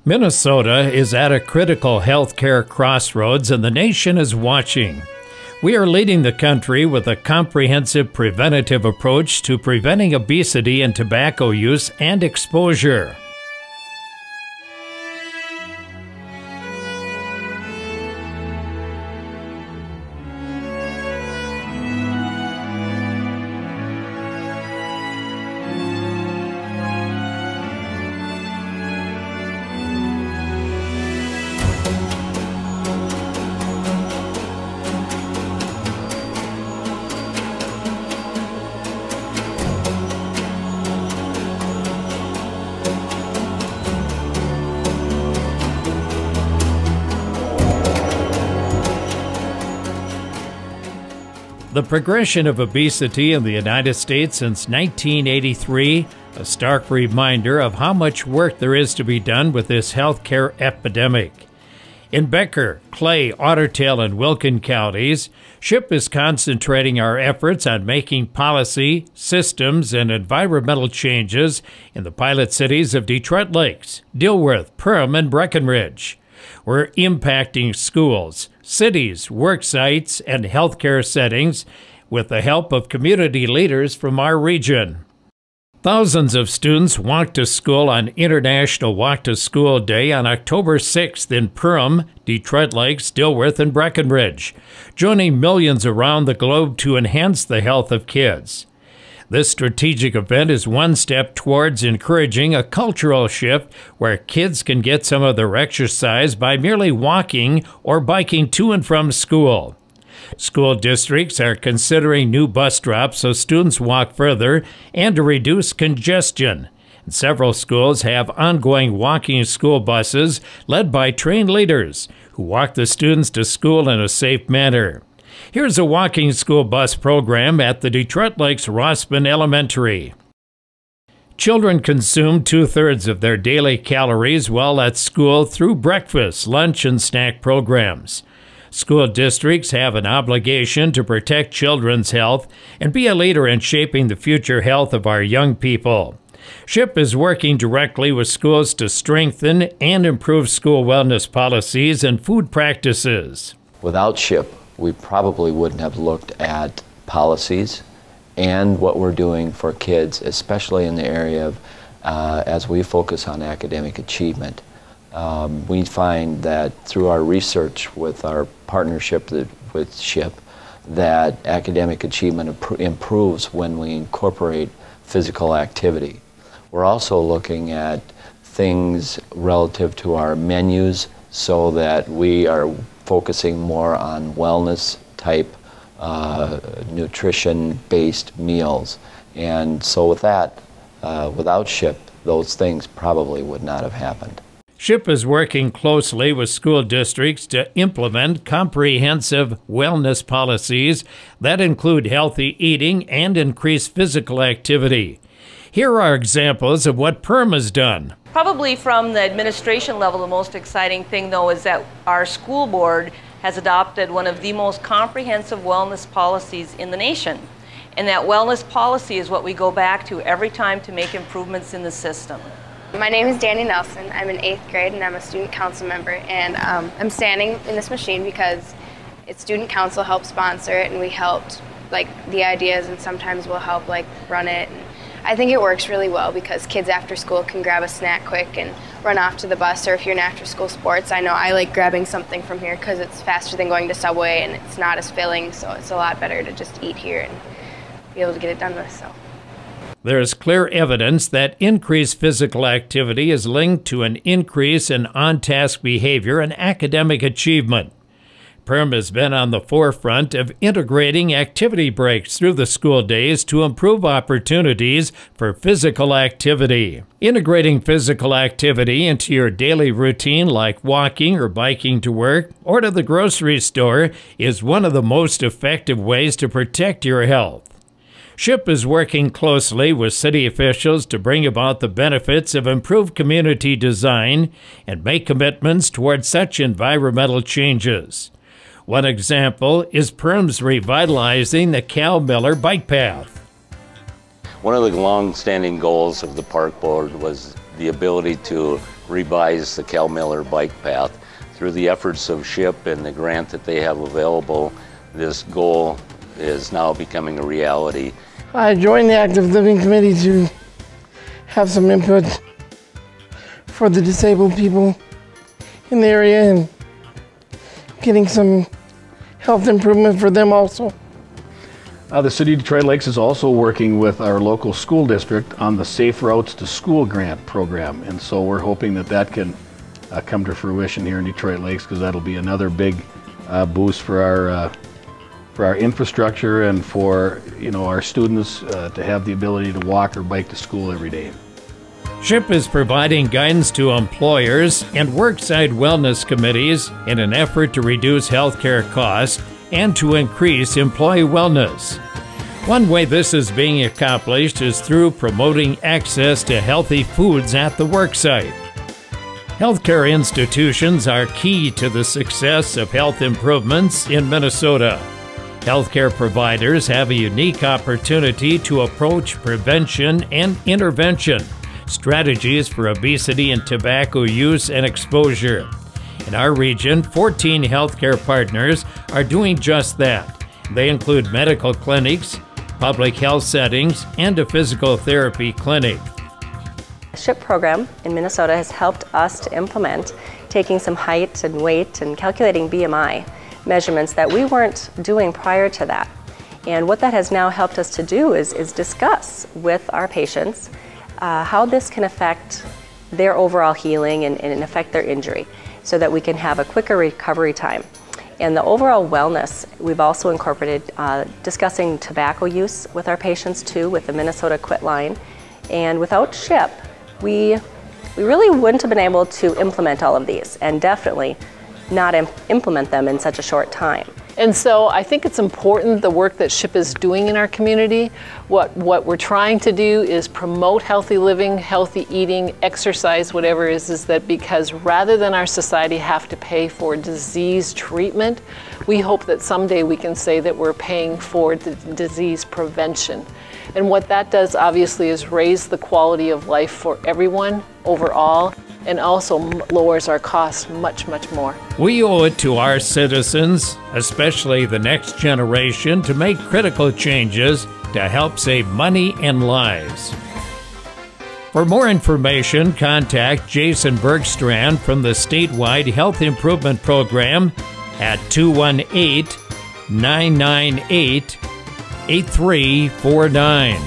Minnesota is at a critical healthcare crossroads and the nation is watching. We are leading the country with a comprehensive preventative approach to preventing obesity and tobacco use and exposure. The progression of obesity in the United States since 1983, a stark reminder of how much work there is to be done with this healthcare epidemic. In Becker, Clay, Ottertail, and Wilkin counties, SHIP is concentrating our efforts on making policy, systems, and environmental changes in the pilot cities of Detroit Lakes, Dilworth, Perham, and Breckenridge. We're impacting schools, cities, work sites, and healthcare settings with the help of community leaders from our region. Thousands of students walked to school on International Walk to School Day on October 6th in Perham, Detroit Lakes, Dilworth, and Breckenridge, joining millions around the globe to enhance the health of kids. This strategic event is one step towards encouraging a cultural shift where kids can get some of their exercise by merely walking or biking to and from school. School districts are considering new bus stops so students walk further and to reduce congestion. And several schools have ongoing walking school buses led by trained leaders who walk the students to school in a safe manner. Here's a walking school bus program at the Detroit Lakes Rossman Elementary. Children consume 2/3 of their daily calories while at school through breakfast, lunch, and snack programs. School districts have an obligation to protect children's health and be a leader in shaping the future health of our young people. SHIP is working directly with schools to strengthen and improve school wellness policies and food practices. Without SHIP, we probably wouldn't have looked at policies and what we're doing for kids, especially in the area of, as we focus on academic achievement. We find that through our research with our partnership with SHIP, that academic achievement improves when we incorporate physical activity. We're also looking at things relative to our menus so that we are focusing more on wellness type nutrition-based meals. And so with that, without SHIP, those things probably would not have happened. SHIP is working closely with school districts to implement comprehensive wellness policies that include healthy eating and increased physical activity. Here are examples of what Perham has done. Probably from the administration level, the most exciting thing, though, is that our school board has adopted one of the most comprehensive wellness policies in the nation. And that wellness policy is what we go back to every time to make improvements in the system. My name is Danny Nelson. I'm in 8th grade and I'm a student council member. And I'm standing in this machine because it's student council helped sponsor it and we helped the ideas and sometimes we'll help run it. And I think it works really well because kids after school can grab a snack quick and run off to the bus, or if you're in after school sports, I know I like grabbing something from here because it's faster than going to Subway and it's not as filling, so it's a lot better to just eat here and be able to get it done with. So there is clear evidence that increased physical activity is linked to an increase in on-task behavior and academic achievement. Perham has been on the forefront of integrating activity breaks through the school days to improve opportunities for physical activity. Integrating physical activity into your daily routine, like walking or biking to work or to the grocery store, is one of the most effective ways to protect your health. SHIP is working closely with city officials to bring about the benefits of improved community design and make commitments toward such environmental changes. One example is Perham's revitalizing the Cal Miller bike path. One of the long-standing goals of the park board was the ability to revise the Cal Miller bike path. Through the efforts of SHIP and the grant that they have available, this goal is now becoming a reality. I joined the Active Living Committee to have some input for the disabled people in the area and getting some health improvement for them also. The City of Detroit Lakes is also working with our local school district on the Safe Routes to School grant program, and so we're hoping that that can come to fruition here in Detroit Lakes, because that'll be another big boost for our infrastructure and for our students to have the ability to walk or bike to school every day. SHIP is providing guidance to employers and worksite wellness committees in an effort to reduce healthcare costs and to increase employee wellness. One way this is being accomplished is through promoting access to healthy foods at the worksite. Healthcare institutions are key to the success of health improvements in Minnesota. Healthcare providers have a unique opportunity to approach prevention and intervention strategies for obesity and tobacco use and exposure. In our region, 14 healthcare partners are doing just that. They include medical clinics, public health settings, and a physical therapy clinic. The SHIP program in Minnesota has helped us to implement taking some height and weight and calculating BMI measurements that we weren't doing prior to that. And what that has now helped us to do is discuss with our patients how this can affect their overall healing and affect their injury, so that we can have a quicker recovery time. And the overall wellness, we've also incorporated discussing tobacco use with our patients too, with the Minnesota Quit line. And without SHIP, we really wouldn't have been able to implement all of these, and definitely not implement them in such a short time. And so I think it's important, the work that SHIP is doing in our community. What we're trying to do is promote healthy living, healthy eating, exercise, whatever it is that because rather than our society have to pay for disease treatment, we hope that someday we can say that we're paying for the disease prevention. And what that does obviously is raise the quality of life for everyone overall, and also lowers our costs much, much more. We owe it to our citizens, especially the next generation, to make critical changes to help save money and lives. For more information, contact Jason Bergstrand from the statewide Health Improvement Program at 218-998-8349.